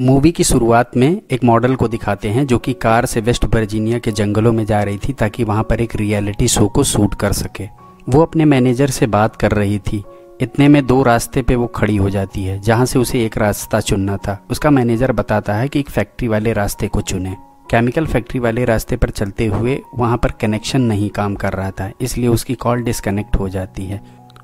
Movie की शुरुआत में एक मॉडल को दिखाते हैं जो कि कार से वेस्ट वर्जीनिया के जंगलों में जा रही थी ताकि वहां पर एक रियलिटी शो को शूट कर सके। वो अपने मैनेजर से बात कर रही थी। इतने में दो रास्ते पे वो खड़ी हो जाती है जहां से उसे एक रास्ता चुनना था। उसका मैनेजर बताता है कि एक फैक्ट्री वाले रास्ते को चुने। केमिकल फैक्ट्री वाले रास्ते पर चलते हुए वहां पर कनेक्शन नहीं काम कर रहा था, इसलिए उसकी कॉल डिस्कनेक्ट हो जाती है।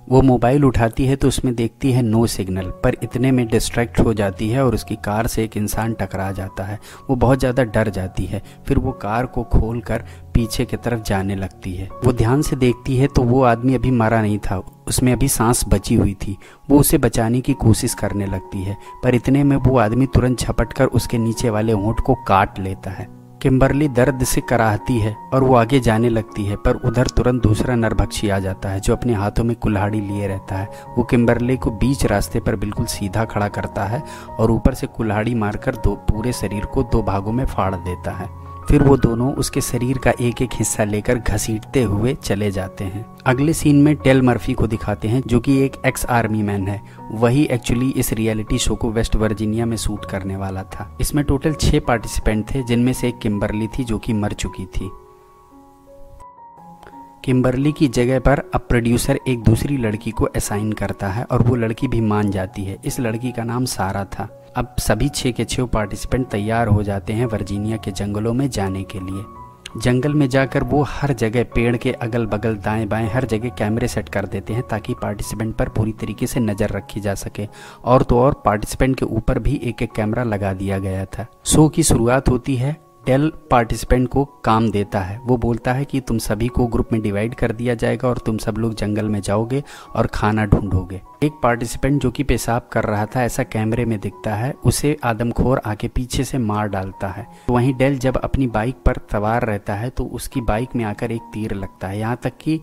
वो मोबाइल उठाती है तो उसमें देखती है नो सिग्नल, पर इतने में डिस्ट्रैक्ट हो जाती है और उसकी कार से एक इंसान टकरा जाता है। वो बहुत ज़्यादा डर जाती है। फिर वो कार को खोलकर पीछे की तरफ जाने लगती है। वो ध्यान से देखती है तो वो आदमी अभी मरा नहीं था, उसमें अभी सांस बची हुई थी। वो उसे बचाने की कोशिश करने लगती है, पर इतने में वो आदमी तुरंत झपटकर उसके नीचे वाले होंठ को काट लेता है। किम्बरली दर्द से कराहती है और वो आगे जाने लगती है, पर उधर तुरंत दूसरा नरभक्षी आ जाता है जो अपने हाथों में कुल्हाड़ी लिए रहता है। वो किम्बरली को बीच रास्ते पर बिल्कुल सीधा खड़ा करता है और ऊपर से कुल्हाड़ी मारकर पूरे शरीर को दो भागों में फाड़ देता है। फिर वो दोनों उसके शरीर का एक एक हिस्सा लेकर घसीटते हुए चले जाते हैं। अगले सीन में टेल मर्फी को दिखाते हैं जो कि एक एक्स आर्मी मैन है। वही एक्चुअली इस रियलिटी शो को वेस्ट वर्जीनिया में शूट करने वाला था। इसमें टोटल 6 पार्टिसिपेंट थे, जिनमें से एक किम्बरली थी जो कि मर चुकी थी। किम्बरली की जगह पर अब प्रोड्यूसर एक दूसरी लड़की को असाइन करता है और वो लड़की भी मान जाती है। इस लड़की का नाम सारा था। अब सभी 6 के 6 पार्टिसिपेंट तैयार हो जाते हैं वर्जीनिया के जंगलों में जाने के लिए। जंगल में जाकर वो हर जगह पेड़ के अगल बगल दाएं बाएं हर जगह कैमरे सेट कर देते हैं ताकि पार्टिसिपेंट पर पूरी तरीके से नज़र रखी जा सके। और तो और पार्टिसिपेंट के ऊपर भी एक एक कैमरा लगा दिया गया था। शो की शुरुआत होती है। टेल पार्टिसिपेंट को काम देता है। वो बोलता है कि तुम सभी को ग्रुप में डिवाइड कर दिया जाएगा और तुम सब लोग जंगल में जाओगे और खाना ढूंढोगे। एक पार्टिसिपेंट जो कि पेशाब कर रहा था ऐसा कैमरे में दिखता है, उसे आदमखोर आके पीछे से मार डालता है। वहीं डेल जब अपनी बाइक पर सवार रहता है तो उसकी बाइक में आकर एक तीर लगता है। यहाँ तक कि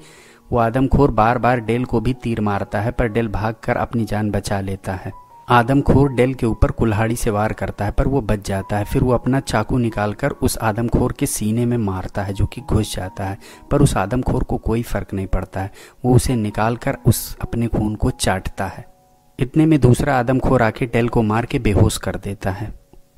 वो आदमखोर बार बार डेल को भी तीर मारता है, पर डेल भागकर अपनी जान बचा लेता है। आदमखोर डेल के ऊपर कुल्हाड़ी से वार करता है पर वो बच जाता है। फिर वो अपना चाकू निकालकर उस आदमखोर के सीने में मारता है जो कि घुस जाता है, पर उस आदमखोर को कोई फर्क नहीं पड़ता है। वो उसे निकालकर उस अपने खून को चाटता है। इतने में दूसरा आदमखोर आके डेल को मार के बेहोश कर देता है।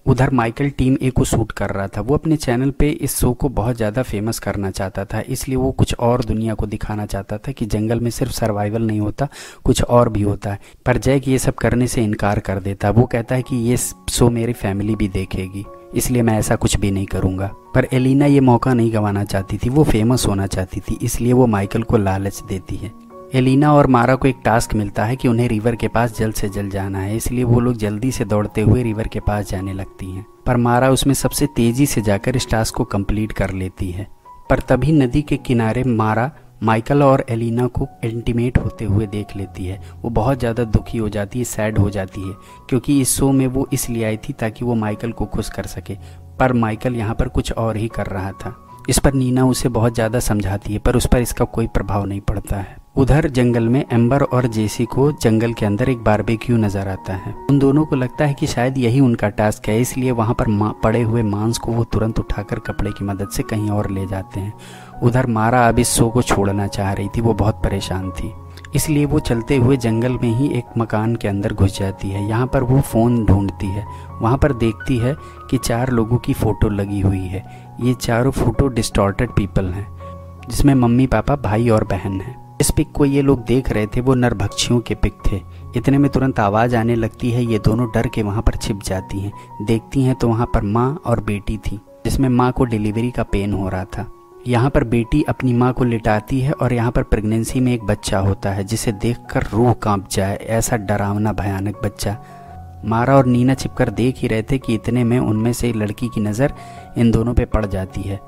उधर माइकल टीम ए को शूट कर रहा था। वो अपने चैनल पे इस शो को बहुत ज़्यादा फेमस करना चाहता था, इसलिए वो कुछ और दुनिया को दिखाना चाहता था कि जंगल में सिर्फ सर्वाइवल नहीं होता, कुछ और भी होता है। पर जैक ये सब करने से इनकार कर देता। वो कहता है कि ये शो मेरी फैमिली भी देखेगी, इसलिए मैं ऐसा कुछ भी नहीं करूँगा। पर एलिना ये मौका नहीं गंवाना चाहती थी। वो फेमस होना चाहती थी, इसलिए वो माइकल को लालच देती है। एलिना और मारा को एक टास्क मिलता है कि उन्हें रिवर के पास जल्द से जल्द जाना है, इसलिए वो लोग जल्दी से दौड़ते हुए रिवर के पास जाने लगती हैं। पर मारा उसमें सबसे तेजी से जाकर इस टास्क को कंप्लीट कर लेती है। पर तभी नदी के किनारे मारा माइकल और एलिना को इंटीमेट होते हुए देख लेती है। वो बहुत ज़्यादा दुखी हो जाती है, सैड हो जाती है, क्योंकि इस शो में वो इसलिए आई थी ताकि वो माइकल को खुश कर सके, पर माइकल यहाँ पर कुछ और ही कर रहा था। इस पर नीना उसे बहुत ज़्यादा समझाती है, पर उस पर इसका कोई प्रभाव नहीं पड़ता है। उधर जंगल में एम्बर और जेसी को जंगल के अंदर एक बारबेक्यू नजर आता है। उन दोनों को लगता है कि शायद यही उनका टास्क है, इसलिए वहां पर पड़े हुए मांस को वो तुरंत उठाकर कपड़े की मदद से कहीं और ले जाते हैं। उधर मारा अब इस शो को छोड़ना चाह रही थी। वो बहुत परेशान थी, इसलिए वो चलते हुए जंगल में ही एक मकान के अंदर घुस जाती है। यहाँ पर वो फ़ोन ढूंढती है। वहाँ पर देखती है कि 4 लोगों की फ़ोटो लगी हुई है। ये चारों फ़ोटो डिस्टॉर्टेड पीपल हैं, जिसमें मम्मी पापा भाई और बहन हैं। इस पिक को ये लोग देख रहे थे, वो नरभक्षियों के पिक थे। इतने में तुरंत आवाज़ आने लगती है। ये दोनों डर के वहाँ पर छिप जाती हैं। देखती हैं तो वहाँ पर माँ और बेटी थी, जिसमें माँ को डिलीवरी का पेन हो रहा था। यहाँ पर बेटी अपनी माँ को लिटाती है और यहाँ पर प्रेगनेंसी में एक बच्चा होता है जिसे देखकर रूह कांप जाए, ऐसा डरावना भयानक बच्चा। मारा और नीना छिपकर देख ही रहे थे कि इतने में उनमें से लड़की की नज़र इन दोनों पे पड़ जाती है।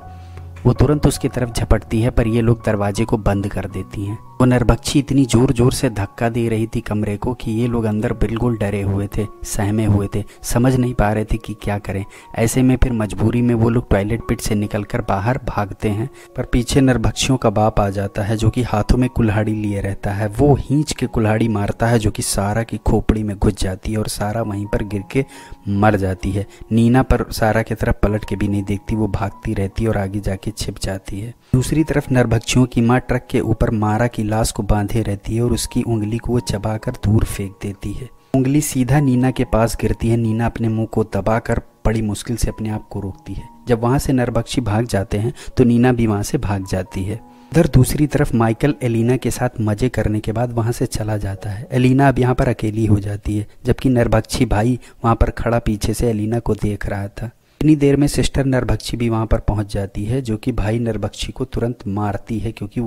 वो तुरंत उसकी तरफ झपटती है, पर ये लोग दरवाजे को बंद कर देती हैं। वो नरभक्षी इतनी जोर जोर से धक्का दे रही थी कमरे को कि ये लोग अंदर बिल्कुल डरे हुए थे, सहमे हुए थे, समझ नहीं पा रहे थे कि क्या करें। ऐसे में फिर मजबूरी में वो लोग टॉयलेट पिट से निकलकर बाहर भागते हैं, पर पीछे नरभक्षियों का बाप आ जाता है जो कि हाथों में कुल्हाड़ी लिए रहता है। वो खींच के कुल्हाड़ी मारता है जो कि सारा की खोपड़ी में घुस जाती है और सारा वहीं पर गिर के मर जाती है। नीना पर सारा की तरफ पलट के भी नहीं देखती, वो भागती रहती है और आगे जाके छिप जाती है। दूसरी तरफ नरभक्षियों की माँ ट्रक के ऊपर मारा की लाश को बांधे रहती है और उसकी उंगली को वो चबाकर दूर फेंक देती है। उंगली सीधा नीना के पास गिरती है। नीना अपने मुंह को दबाकर बड़ी मुश्किल से अपने आप को रोकती है। जब वहां से नरभक्षी भाग जाते हैं तो नीना भी वहां से भाग जाती है। उधर दूसरी तरफ माइकल एलिना के साथ मजे करने के बाद वहां से चला जाता है। एलिना अब यहाँ पर अकेली हो जाती है, जबकि नरभक्षी भाई वहां पर खड़ा पीछे से एलिना को देख रहा था। इतनी देर में सिस्टर नरभक्षी भी वहां पर पहुंच जाती है, जो कि भाई नरभक्षी को तुरंत मारती है क्योंकि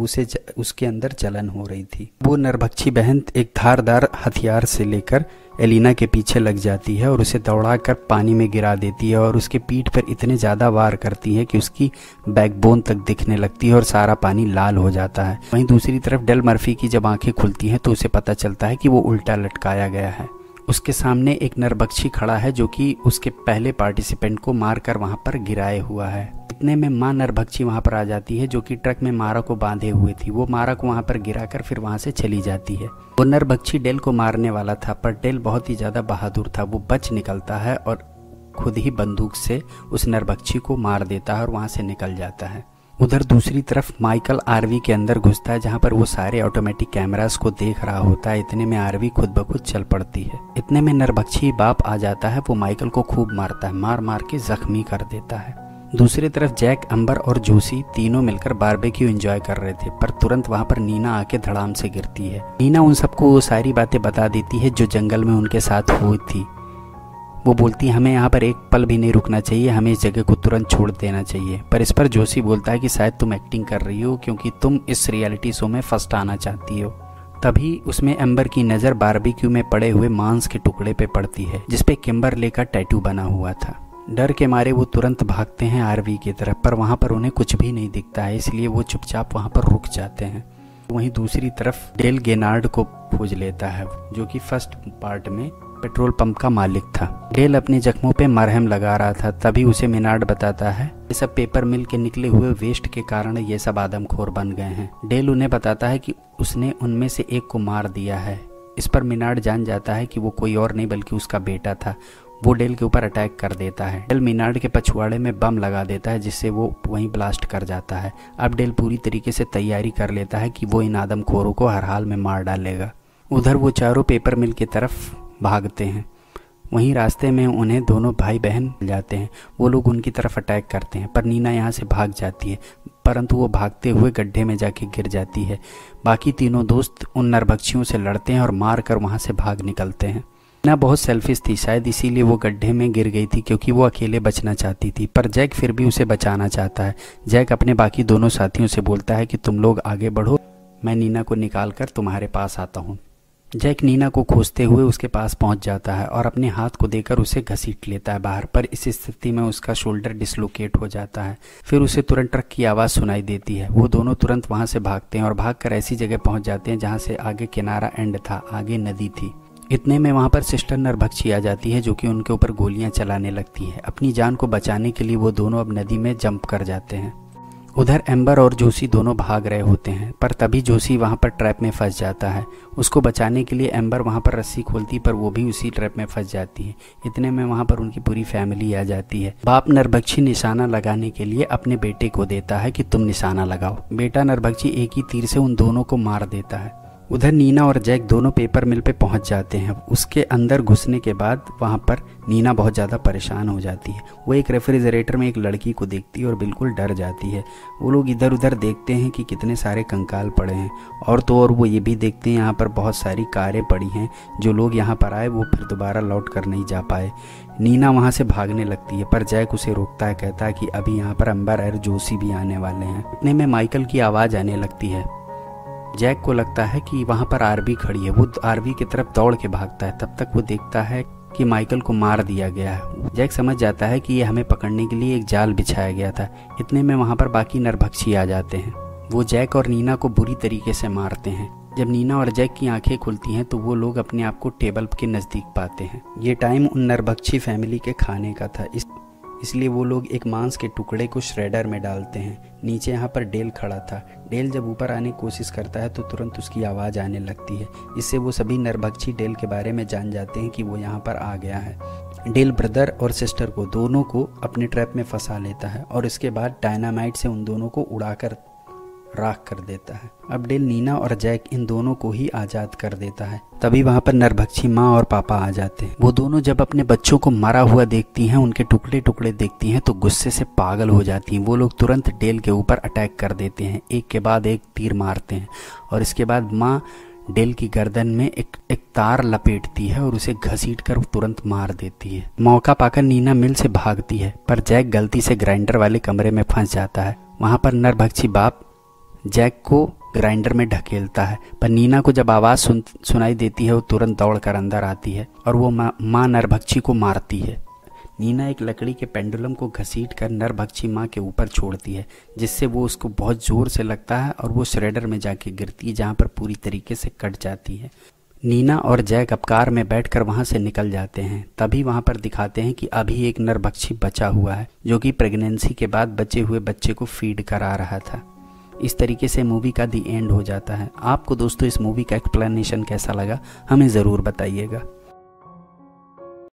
उसके अंदर जलन हो रही थी। वो नरभक्षी बहन एक धारदार हथियार से लेकर एलिना के पीछे लग जाती है और उसे दौड़ाकर पानी में गिरा देती है और उसके पीठ पर इतने ज़्यादा वार करती है कि उसकी बैकबोन तक दिखने लगती है और सारा पानी लाल हो जाता है। वहीं दूसरी तरफ डेल मर्फी की जब आंखें खुलती हैं तो उसे पता चलता है कि वो उल्टा लटकाया गया है। उसके सामने एक नरभक्षी खड़ा है जो कि उसके पहले पार्टिसिपेंट को मारकर वहां पर गिराए हुआ है। इतने में मां नरभक्षी वहां पर आ जाती है, जो कि ट्रक में मारा को बांधे हुए थी। वो मारा को वहां पर गिराकर फिर वहां से चली जाती है। वो नरभक्षी डेल को मारने वाला था, पर डेल बहुत ही ज्यादा बहादुर था। वो बच निकलता है और खुद ही बंदूक से उस नरभक्षी को मार देता है और वहां से निकल जाता है। उधर दूसरी तरफ माइकल आरवी के अंदर घुसता है, जहां पर वो सारे ऑटोमेटिक कैमरास को देख रहा होता है। इतने में आरवी खुद ब खुद चल पड़ती है। इतने में नरभक्षी बाप आ जाता है। वो माइकल को खूब मारता है, मार मार के जख्मी कर देता है। दूसरी तरफ जैक, अंबर और जोशी तीनों मिलकर बारबेक्यू एंजॉय कर रहे थे, पर तुरंत वहां पर नीना आके धड़ाम से गिरती है। नीना उन सबको वो सारी बातें बता देती है जो जंगल में उनके साथ हुई थी। वो बोलती है हमें यहाँ पर एक पल भी नहीं रुकना चाहिए, हमें इस जगह को तुरंत छोड़ देना चाहिए। पर इस पर जोशी बोलता है कि शायद तुम एक्टिंग कर रही हो क्योंकि तुम इस रियलिटी शो में फर्स्ट आना चाहती हो। तभी उसमें एम्बर की नज़र बारबेक्यू में पड़े हुए मांस के टुकड़े पे पड़ती है, जिसपे किम्बरले का टैटू बना हुआ था। डर के मारे वो तुरंत भागते हैं आरवी की तरफ, पर वहाँ पर उन्हें कुछ भी नहीं दिखता है, इसलिए वो चुपचाप वहाँ पर रुक जाते हैं। वहीं दूसरी तरफ डेल गेनार्ड को खोज लेता है, जो कि फर्स्ट पार्ट में पेट्रोल पंप का मालिक था। डेल अपने जख्मों पे मरहम लगा रहा था, तभी उसे मेनार्ड बताता है ये सब पेपर मिल के निकले हुए वेस्ट के कारण ये सब आदमखोर बन गए हैं। डेल उन्हें बताता है कि उसने उनमें से एक को मार दिया है। इस पर मेनार्ड जान जाता है कि वो कोई और नहीं बल्कि उसका बेटा था। वो डेल के ऊपर अटैक कर देता है। डेल मेनार्ड के पछवाड़े में बम लगा देता है, जिससे वो वहीं ब्लास्ट कर जाता है। अब डेल पूरी तरीके से तैयारी कर लेता है कि वो इन आदमखोरों को हर हाल में मार डालेगा। उधर वो चारों पेपर मिल की तरफ भागते हैं। वहीं रास्ते में उन्हें दोनों भाई बहन मिल जाते हैं। वो लोग उनकी तरफ अटैक करते हैं, पर नीना यहाँ से भाग जाती है, परंतु वो भागते हुए गड्ढे में जाके गिर जाती है। बाकी तीनों दोस्त उन नरभक्षियों से लड़ते हैं और मार कर वहाँ से भाग निकलते हैं। नीना बहुत सेल्फिश थी, शायद इसीलिए वो गड्ढे में गिर गई थी, क्योंकि वो अकेले बचना चाहती थी। पर जैक फिर भी उसे बचाना चाहता है। जैक अपने बाकी दोनों साथियों से बोलता है कि तुम लोग आगे बढ़ो, मैं नीना को निकाल कर तुम्हारे पास आता हूँ। जैक नीना को खोजते हुए उसके पास पहुंच जाता है और अपने हाथ को देकर उसे घसीट लेता है बाहर, पर इस स्थिति में उसका शोल्डर डिसलोकेट हो जाता है। फिर उसे तुरंत ट्रक की आवाज़ सुनाई देती है। वो दोनों तुरंत वहां से भागते हैं और भागकर ऐसी जगह पहुंच जाते हैं जहां से आगे किनारा एंड था, आगे नदी थी। इतने में वहां पर सिस्टर नरभक्षी आ जाती है, जो कि उनके ऊपर गोलियां चलाने लगती है। अपनी जान को बचाने के लिए वो दोनों अब नदी में जंप कर जाते हैं। उधर एम्बर और जोशी दोनों भाग रहे होते हैं, पर तभी जोशी वहां पर ट्रैप में फंस जाता है। उसको बचाने के लिए एम्बर वहां पर रस्सी खोलती, पर वो भी उसी ट्रैप में फंस जाती है। इतने में वहां पर उनकी पूरी फैमिली आ जाती है। बाप नरभक्षी निशाना लगाने के लिए अपने बेटे को देता है कि तुम निशाना लगाओ। बेटा नरभक्षी एक ही तीर से उन दोनों को मार देता है। उधर नीना और जैक दोनों पेपर मिल पे पहुंच जाते हैं। उसके अंदर घुसने के बाद वहां पर नीना बहुत ज़्यादा परेशान हो जाती है। वो एक रेफ्रिजरेटर में एक लड़की को देखती है और बिल्कुल डर जाती है। वो लोग इधर उधर देखते हैं कि कितने सारे कंकाल पड़े हैं, और तो और वो ये भी देखते हैं यहाँ पर बहुत सारी कारें पड़ी हैं। जो लोग यहाँ पर आए वो फिर दोबारा लौट कर नहीं जा पाए। नीना वहाँ से भागने लगती है, पर जैक उसे रोकता है, कहता है कि अभी यहाँ पर अंबर और जोशी भी आने वाले हैं। इतने में माइकल की आवाज़ आने लगती है। जैक को लगता है कि वहां पर आरवी खड़ी है। वो आरवी की तरफ दौड़ के भागता है। तब तक वो देखता है कि माइकल को मार दिया गया है। जैक समझ जाता है कि ये हमें पकड़ने के लिए एक जाल बिछाया गया था। इतने में वहां पर बाकी नरभक्षी आ जाते हैं। वो जैक और नीना को बुरी तरीके से मारते हैं। जब नीना और जैक की आंखें खुलती हैं तो वो लोग अपने आप को टेबल के नज़दीक पाते हैं। ये टाइम उन नरभक्षी फैमिली के खाने का था, इसलिए वो लोग एक मांस के टुकड़े को श्रेडर में डालते हैं। नीचे यहाँ पर डेल खड़ा था। डेल जब ऊपर आने की कोशिश करता है तो तुरंत उसकी आवाज़ आने लगती है। इससे वो सभी नरभक्षी डेल के बारे में जान जाते हैं कि वो यहाँ पर आ गया है। डेल ब्रदर और सिस्टर को दोनों को अपने ट्रैप में फंसा लेता है और इसके बाद डायनामाइट से उन दोनों को उड़ाकर राख कर देता है। अब डेल नीना और जैक इन दोनों को ही आज़ाद कर देता है। तभी वहाँ पर नरभक्षी माँ और पापा आ जाते हैं। वो दोनों जब अपने बच्चों को मरा हुआ देखती हैं, उनके टुकड़े टुकड़े देखती हैं, तो गुस्से से पागल हो जाती हैं। वो लोग तुरंत डेल के ऊपर अटैक कर देते हैं, एक के बाद एक तीर मारते हैं और इसके बाद माँ डेल की गर्दन में एक तार लपेटती है और उसे घसीट कर तुरंत मार देती है। मौका पाकर नीना मिल से भागती है, पर जैक गलती से ग्राइंडर वाले कमरे में फंस जाता है। वहाँ पर नरभक्षी बाप जैक को ग्राइंडर में ढकेलता है, पर नीना को जब आवाज़ सुनाई देती है वो तुरंत दौड़कर अंदर आती है और वो माँ नरभक्षी को मारती है। नीना एक लकड़ी के पेंडुलम को घसीट कर नरभक्षी माँ के ऊपर छोड़ती है, जिससे वो उसको बहुत ज़ोर से लगता है और वो श्रेडर में जाके गिरती है, जहाँ पर पूरी तरीके से कट जाती है। नीना और जैक अब कार में बैठकर वहाँ से निकल जाते हैं। तभी वहाँ पर दिखाते हैं कि अभी एक नरभक्षी बचा हुआ है, जो कि प्रेगनेंसी के बाद बचे हुए बच्चे को फीड करा रहा था। इस तरीके से मूवी का दी एंड हो जाता है। आपको दोस्तों इस मूवी का एक्सप्लेनेशन कैसा लगा, हमें ज़रूर बताइएगा।